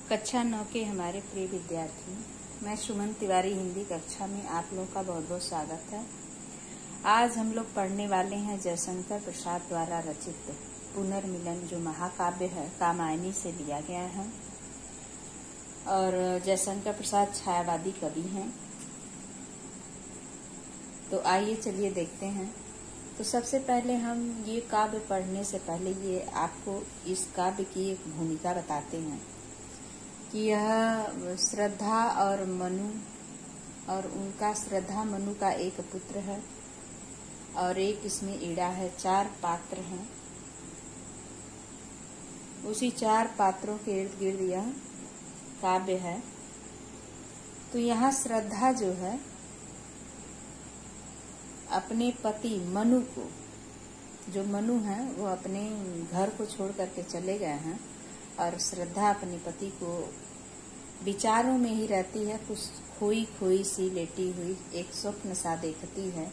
कक्षा 9 के हमारे प्रिय विद्यार्थी, मैं सुमन तिवारी हिंदी कक्षा में आप लोगों का बहुत बहुत स्वागत है। आज हम लोग पढ़ने वाले हैं जयशंकर प्रसाद द्वारा रचित पुनर्मिलन, जो महाकाव्य है, कामायनी से लिया गया है। और जयशंकर प्रसाद छायावादी कवि हैं। तो आइए चलिए देखते हैं। तो सबसे पहले हम ये काव्य पढ़ने से पहले ये आपको इस काव्य की एक भूमिका बताते हैं कि यह श्रद्धा और मनु, और उनका श्रद्धा मनु का एक पुत्र है और एक इसमें ईड़ा है। 4 पात्र हैं। उसी 4 पात्रों के इर्द गिर्द यह काव्य है। तो यहाँ श्रद्धा जो है अपने पति मनु को, जो मनु है वो अपने घर को छोड़ करके चले गए हैं और श्रद्धा अपने पति को विचारों में ही रहती है। कुछ खोई खोई सी लेटी हुई एक स्वप्न सा देखती है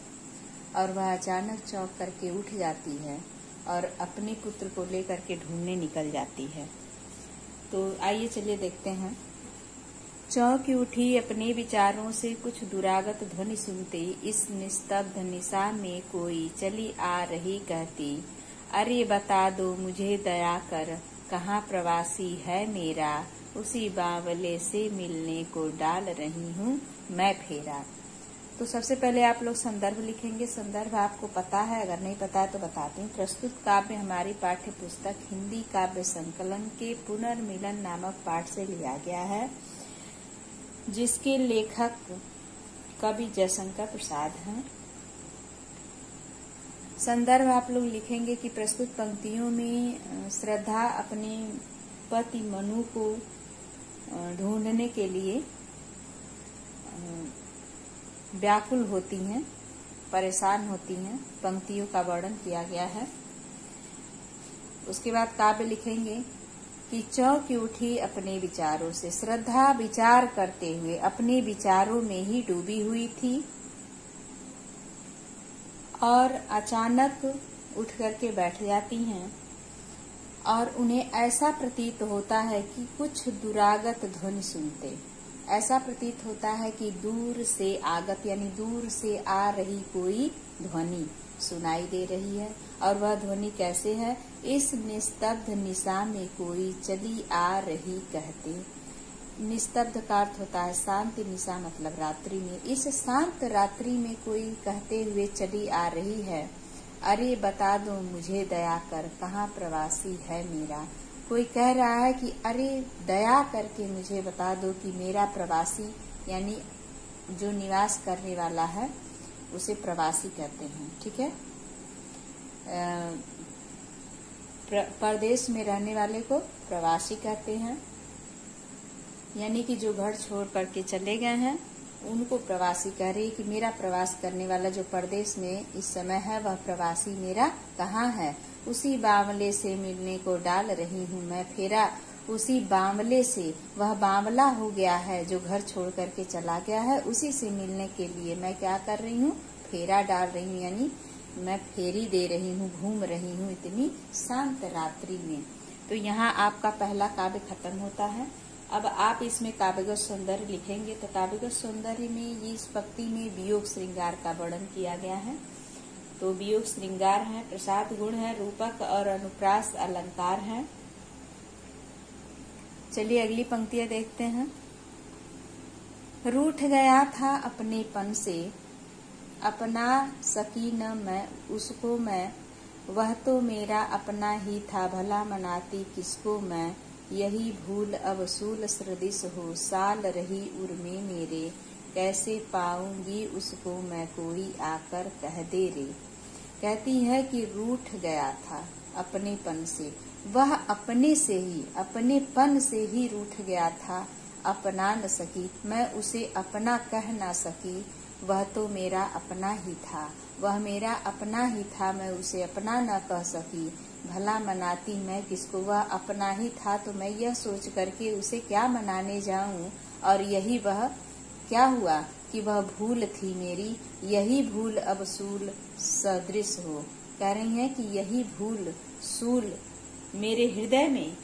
और वह अचानक चौंक करके उठ जाती है और अपने पुत्र को लेकर के ढूंढने निकल जाती है। तो आइए चलिए देखते हैं। चौंक उठी अपने विचारों से, कुछ दुरागत ध्वनि सुनते, इस निस्तब्ध निशा में कोई चली आ रही कहती, अरे बता दो मुझे दया कर, कहाँ प्रवासी है मेरा, उसी बावले से मिलने को डाल रही हूँ मैं फेरा। तो सबसे पहले आप लोग संदर्भ लिखेंगे। संदर्भ आपको पता है, अगर नहीं पता है तो बताती हूँ। प्रस्तुत काव्य हमारी पाठ्य पुस्तक हिंदी काव्य संकलन के पुनर्मिलन नामक पाठ से लिया गया है, जिसके लेखक कवि जयशंकर प्रसाद हैं। संदर्भ आप लोग लिखेंगे कि प्रस्तुत पंक्तियों में श्रद्धा अपने पति मनु को ढूंढने के लिए व्याकुल होती हैं, परेशान होती हैं। पंक्तियों का वर्णन किया गया है। उसके बाद काव्य लिखेंगे कि चौंक उठी अपने विचारों से। श्रद्धा विचार करते हुए अपने विचारों में ही डूबी हुई थी और अचानक उठ करके बैठ जाती हैं और उन्हें ऐसा प्रतीत होता है कि कुछ दुरागत ध्वनि सुनते। ऐसा प्रतीत होता है कि दूर से आगत यानी दूर से आ रही कोई ध्वनि सुनाई दे रही है। और वह ध्वनि कैसे है? इस निस्तब्ध निशा में कोई चली आ रही कहते। निस्तब्ध का अर्थ होता है शांत, निशा मतलब रात्रि में। इस शांत रात्रि में कोई कहते हुए चली आ रही है, अरे बता दो मुझे दया कर, कहाँ प्रवासी है मेरा। कोई कह रहा है कि अरे दया करके मुझे बता दो कि मेरा प्रवासी, यानी जो निवास करने वाला है उसे प्रवासी कहते हैं। ठीक है। परदेश में रहने वाले को प्रवासी कहते हैं, यानी कि जो घर छोड़ करके चले गए हैं उनको प्रवासी कह रही है कि मेरा प्रवास करने वाला जो परदेश में इस समय है वह प्रवासी मेरा कहाँ है। उसी बावले से मिलने को डाल रही हूँ मैं फेरा। उसी बावले से, वह बावला हो गया है जो घर छोड़ करके चला गया है, उसी से मिलने के लिए मैं क्या कर रही हूँ? फेरा डाल रही हूँ, यानी मैं फेरी दे रही हूँ, घूम रही हूँ इतनी शांत रात्रि में। तो यहाँ आपका पहला काव्य खत्म होता है। अब आप इसमें काव्यगत सौंदर्य लिखेंगे। तो काव्यगत सौंदर्य में इस पंक्ति में वियोग श्रृंगार का वर्णन किया गया है। तो वियोग श्रृंगार है, प्रसाद गुण है, रूपक और अनुप्रास अलंकार है। चलिए अगली पंक्तियां देखते हैं। रूठ गया था अपनेपन से, अपना सकी न मैं उसको मैं, वह तो मेरा अपना ही था, भला मनाती किसको मैं। यही भूल अब सूल सदृश हो, साल रही उर्मे मेरे, कैसे पाऊंगी उसको मैं, कोई आकर कह दे रे। कहती है कि रूठ गया था अपनेपन से, वह अपने से ही, अपनेपन से ही रूठ गया था। अपना न सकी, मैं उसे अपना कह ना सकी, वह तो मेरा अपना ही था, वह मेरा अपना ही था, मैं उसे अपना न कह सकी। भला मनाती मैं किसको, वह अपना ही था तो मैं यह सोच करके उसे क्या मनाने जाऊं। और यही वह क्या हुआ कि वह भूल थी मेरी, यही भूल अब सूल सदृश हो। कह रही हैं कि यही भूल सूल मेरे हृदय में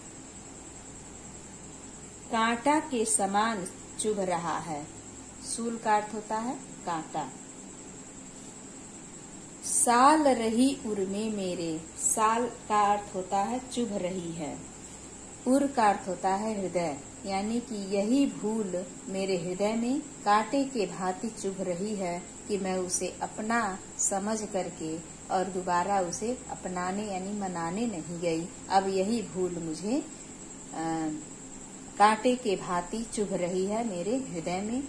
कांटा के समान चुभ रहा है। सूल का अर्थ होता है कांटा। साल रही उर में मेरे, साल का अर्थ होता है चुभ रही है, उर का अर्थ होता है हृदय, यानी कि यही भूल मेरे हृदय में कांटे के भांति चुभ रही है कि मैं उसे अपना समझ करके और दोबारा उसे अपनाने यानी मनाने नहीं गई। अब यही भूल मुझे कांटे के भांति चुभ रही है मेरे हृदय में।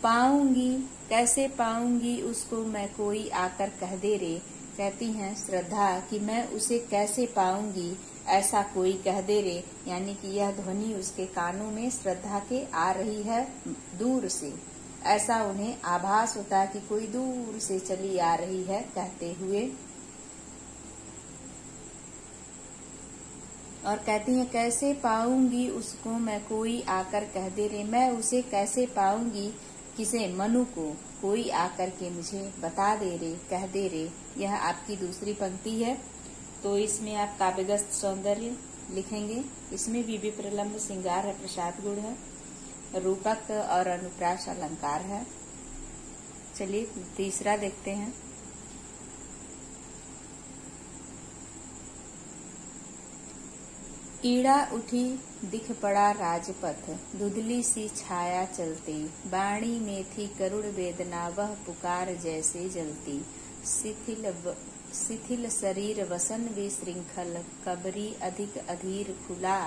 पाऊंगी, कैसे पाऊंगी उसको मैं, कोई आकर कह दे रे। कहती हैं श्रद्धा कि मैं उसे कैसे पाऊंगी, ऐसा कोई कह दे रे, यानी कि यह ध्वनि उसके कानों में श्रद्धा के आ रही है दूर से। ऐसा उन्हें आभास होता है कि कोई दूर से चली आ रही है कहते हुए। और कहती हैं कैसे पाऊंगी उसको मैं, कोई आकर कह दे रे। मैं उसे कैसे पाऊंगी, किसे, मनु को, कोई आकर के मुझे बता दे रे, कह दे रे। यह आपकी दूसरी पंक्ति है। तो इसमें आप काव्यगस्त सौंदर्य लिखेंगे। इसमें भी विप्रलंब श्रृंगार है, प्रसाद गुण है, रूपक और अनुप्रास अलंकार है। चलिए तीसरा देखते हैं। ईड़ा उठी दिख पड़ा राजपथ, धुंधली सी छाया चलती, बाणी में थी करुण वेदना वह पुकार जैसे जलती। शिथिल शरीर वसन विशृंखल, कबरी अधिक अधीर खुला,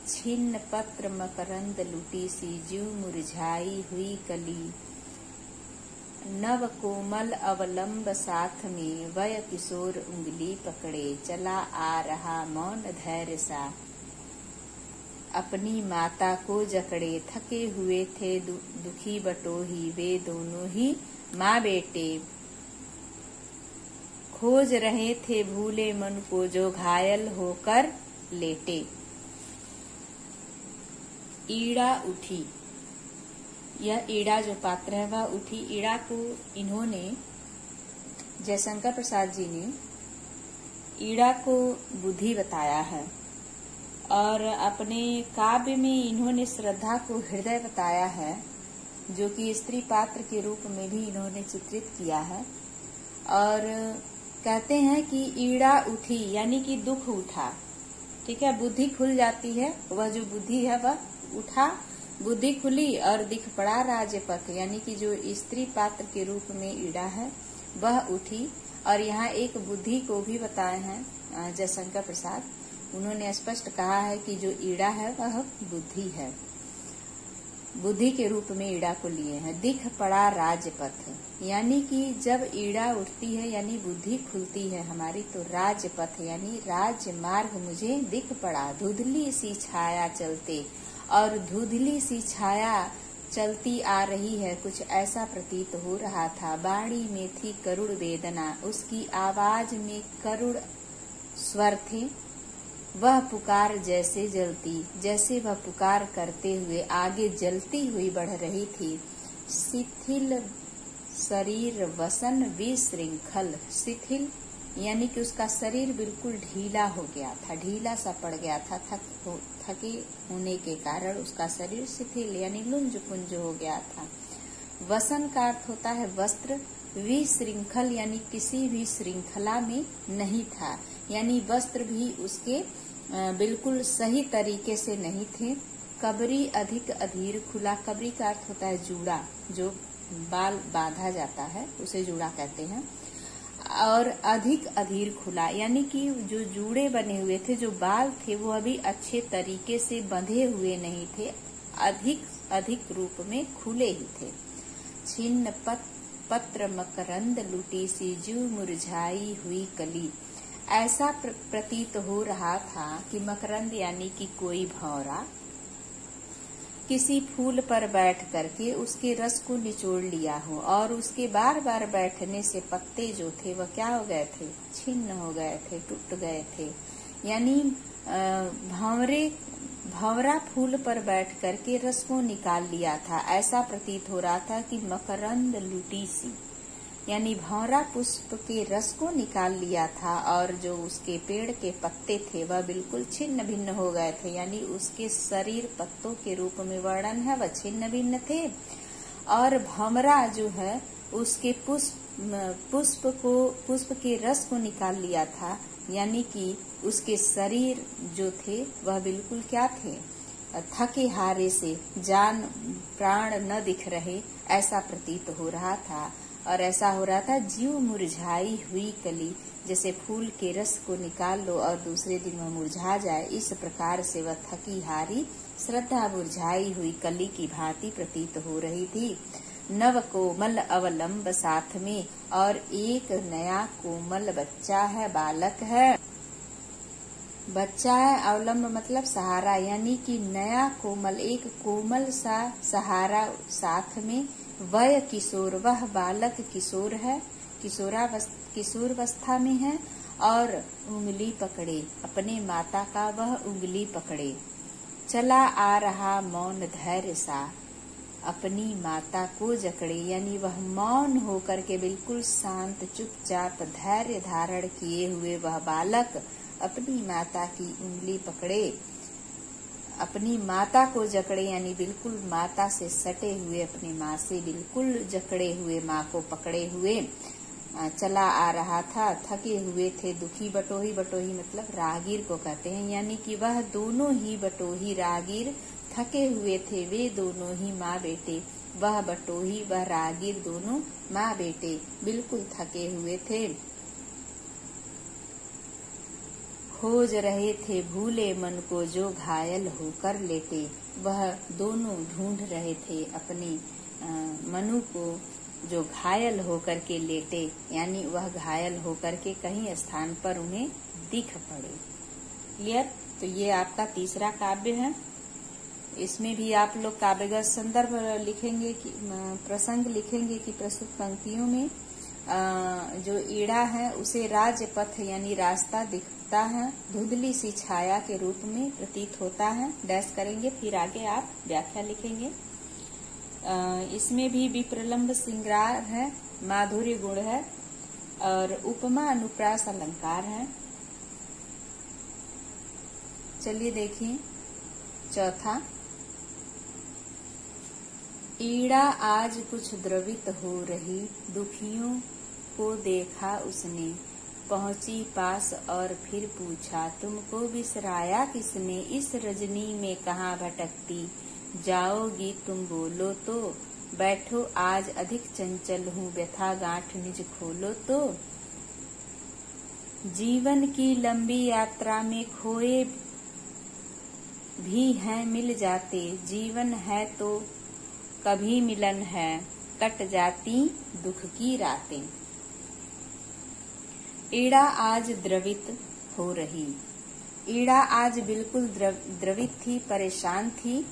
छिन्न पत्र मकरंद लुटी सी ज्यों मुरझाई हुई कली। नव कोमल अवलंब साथ में, वय किशोर उंगली पकड़े, चला आ रहा मौन धैर्य सा, अपनी माता को जकड़े। थके हुए थे दुखी बटोही, वे दोनों ही माँ बेटे, खोज रहे थे भूले मन को जो घायल होकर लेटे। ईड़ा उठी, यह ईड़ा जो पात्र है वह उठी। ईड़ा को इन्होंने, जयशंकर प्रसाद जी ने ईड़ा को बुद्धि बताया है और अपने काव्य में इन्होंने श्रद्धा को हृदय बताया है, जो कि स्त्री पात्र के रूप में भी इन्होंने चित्रित किया है। और कहते हैं कि ईड़ा उठी यानी कि दुख उठा, ठीक है, बुद्धि खुल जाती है, वह जो बुद्धि है वह उठा, बुद्धि खुली और दिख पड़ा राजपथ, यानी कि जो स्त्री पात्र के रूप में ईड़ा है वह उठी। और यहाँ एक बुद्धि को भी बताए हैं जयशंकर प्रसाद, उन्होंने स्पष्ट कहा है कि जो ईड़ा है वह बुद्धि है, बुद्धि के रूप में ईड़ा को लिए हैं। दिख पड़ा राजपथ, यानी कि जब ईड़ा उठती है यानी बुद्धि खुलती है हमारी, तो राजपथ यानी राजमार्ग मुझे दिख पड़ा। धुंधली सी छाया चलते, और धुंधली सी छाया चलती आ रही है, कुछ ऐसा प्रतीत हो रहा था। बाणी में थी करुण वेदना, उसकी आवाज में करुण स्वर थे। वह पुकार जैसे जलती, जैसे वह पुकार करते हुए आगे जलती हुई बढ़ रही थी। शिथिल शरीर वसन विशृंखल, शिथिल यानी कि उसका शरीर बिल्कुल ढीला हो गया था, ढीला सा पड़ गया था, थके होने के कारण उसका शरीर शिथिल यानी लुंज पुंज हो गया था। वसन का अर्थ होता है वस्त्र, विशृंखल यानी किसी भी श्रृंखला में नहीं था, यानी वस्त्र भी उसके बिल्कुल सही तरीके से नहीं थे। कबरी अधिक अधीर खुला, कबरी का अर्थ होता है जूड़ा, जो बाल बांधा जाता है उसे जूड़ा कहते हैं। और अधिक अधीर खुला यानी कि जो जूड़े बने हुए थे, जो बाल थे वो अभी अच्छे तरीके से बंधे हुए नहीं थे, अधिक रूप में खुले ही थे। छिन्न पत्र मकरंद लुटी सी ज्यों मुरझाई हुई कली, ऐसा प्रतीत हो रहा था कि मकरंद यानी कि कोई भंवरा किसी फूल पर बैठ करके उसके रस को निचोड़ लिया हो, और उसके बार बार बैठने से पत्ते जो थे वह क्या हो गए थे, छिन्न हो गए थे, टूट गए थे। यानी भंवरा फूल पर बैठ करके रस को निकाल लिया था। ऐसा प्रतीत हो रहा था कि मकरंद लुटी सी, यानी भौरा पुष्प के रस को निकाल लिया था और जो उसके पेड़ के पत्ते थे वह बिल्कुल छिन्न भिन्न हो गए थे, यानी उसके शरीर पत्तों के रूप में वर्णन है वह छिन्न भिन्न थे। और भौरा जो है उसके पुष्प के रस को निकाल लिया था, यानी कि उसके शरीर जो थे वह बिल्कुल क्या थे, थके हारे से जान प्राण न दिख रहे ऐसा प्रतीत हो रहा था। और ऐसा हो रहा था जीव मुरझाई हुई कली, जैसे फूल के रस को निकाल लो और दूसरे दिन वह मुरझा जाए, इस प्रकार से वह थकी हारी श्रद्धा मुरझाई हुई कली की भांति प्रतीत हो रही थी। नव कोमल अवलंब साथ में, और एक नया कोमल बच्चा है, बालक है, बच्चा है। अवलंब मतलब सहारा, यानी कि नया कोमल, एक कोमल सा सहारा साथ में। वय किशोर, वह बालक किशोर है, किशोरावस्था में है। और उंगली पकड़े, अपने माता का वह उंगली पकड़े। चला आ रहा मौन धैर्य सा, अपनी माता को जकड़े, यानी वह मौन होकर के बिल्कुल शांत चुपचाप धैर्य धारण किए हुए वह बालक अपनी माता की उंगली पकड़े, अपनी माता को जकड़े, यानी बिल्कुल माता से सटे हुए, अपनी माँ से बिल्कुल जकड़े हुए, माँ को पकड़े हुए चला आ रहा था। थके हुए थे, दुखी बटोही, बटोही मतलब राहगीर को कहते हैं, यानी कि वह दोनों ही बटोही राहगीर थके हुए थे, वे दोनों ही माँ बेटे, वह बटोही वह राहगीर दोनों माँ बेटे बिल्कुल थके हुए थे। खोज रहे थे भूले मन को जो घायल होकर लेटे, वह दोनों ढूंढ रहे थे अपने मनु को जो घायल होकर के लेटे, यानी वह घायल होकर के कहीं स्थान पर उन्हें दिख पड़े। क्लियर? तो ये आपका तीसरा काव्य है। इसमें भी आप लोग काव्यगत संदर्भ लिखेंगे कि प्रसंग लिखेंगे कि प्रस्तुत पंक्तियों में जो ईड़ा है उसे राजपथ यानी रास्ता दिखता है, धुंधली सी छाया के रूप में प्रतीत होता है। डैश करेंगे, फिर आगे आप व्याख्या लिखेंगे। इसमें भी विप्रलंब श्रृंगार है, माधुर्य गुण है और उपमा अनुप्रास अलंकार है। चलिए देखिए चौथा। ईड़ा आज कुछ द्रवित हो रही, दुखियों को देखा उसने, पहुंची पास और फिर पूछा, तुमको बिसराया किसने, इस रजनी में कहाँ भटकती, जाओगी तुम बोलो तो, बैठो आज अधिक चंचल हूँ, व्यथा गांठ निज खोलो तो। जीवन की लंबी यात्रा में खोए भी हैं मिल जाते, जीवन है तो कभी मिलन है, कट जाती दुख की रातें। ईड़ा आज द्रवित हो रही, ईड़ा आज बिल्कुल द्रवित थी, परेशान थी।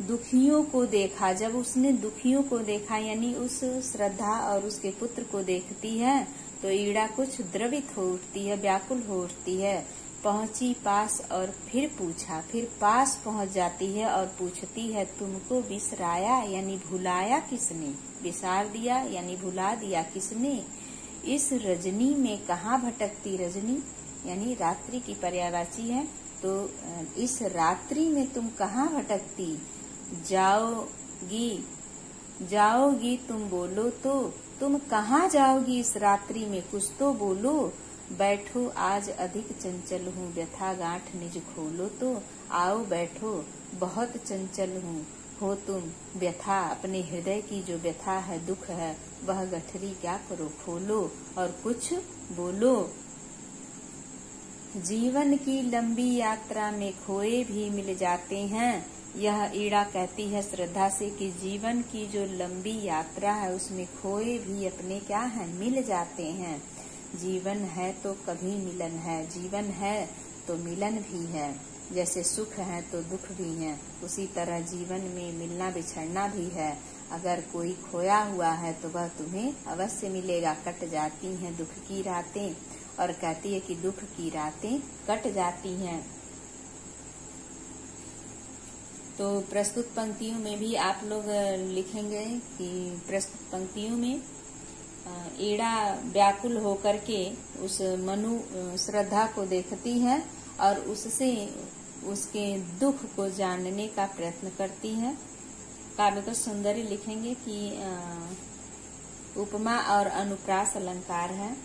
दुखियों को देखा, जब उसने दुखियों को देखा यानी उस श्रद्धा और उसके पुत्र को देखती है तो ईड़ा कुछ द्रवित हो उठती है, व्याकुल हो उठती है। पहुंची पास और फिर पूछा, फिर पास पहुंच जाती है और पूछती है, तुमको बिसराया यानी भुलाया किसने, बिसार दिया यानी भुला दिया किसने, इस रजनी में कहाँ भटकती, रजनी यानी रात्रि की पर्यायवाची है, तो इस रात्रि में तुम कहाँ भटकती, जाओगी तुम बोलो तो, तुम कहाँ जाओगी इस रात्रि में, कुछ तो बोलो। बैठो आज अधिक चंचल हूँ, व्यथा गांठ निज खोलो तो, आओ बैठो बहुत चंचल हूँ, हो तुम व्यथा, अपने हृदय की जो व्यथा है, दुख है, वह गठरी क्या करो खोलो और कुछ बोलो। जीवन की लंबी यात्रा में खोए भी मिल जाते हैं, यह ईड़ा कहती है श्रद्धा से कि जीवन की जो लंबी यात्रा है उसमें खोए भी अपने क्या है, मिल जाते हैं। जीवन है तो कभी मिलन है, जीवन है तो मिलन भी है, जैसे सुख है तो दुख भी है, उसी तरह जीवन में मिलना बिछड़ना भी है। अगर कोई खोया हुआ है तो वह तुम्हें अवश्य मिलेगा। कट जाती हैं दुख की रातें, और कहती है कि दुख की रातें कट जाती हैं। तो प्रस्तुत पंक्तियों में भी आप लोग लिखेंगे कि प्रस्तुत पंक्तियों में ईड़ा व्याकुल होकर के उस मनु श्रद्धा को देखती है और उससे उसके दुख को जानने का प्रयत्न करती है। काव्य का सौंदर्य लिखेंगे कि उपमा और अनुप्रास अलंकार है।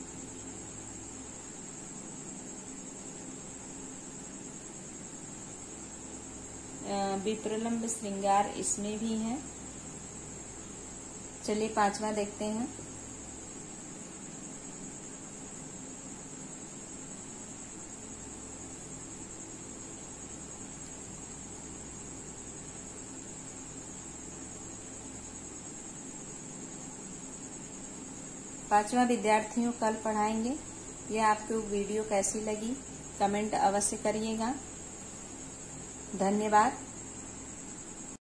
विप्रलंब श्रृंगार इसमें भी है। चलिए 5वां देखते हैं। पांचवा विद्यार्थियों कल पढ़ाएंगे। यह आपको वीडियो कैसी लगी कमेंट अवश्य करिएगा। धन्यवाद।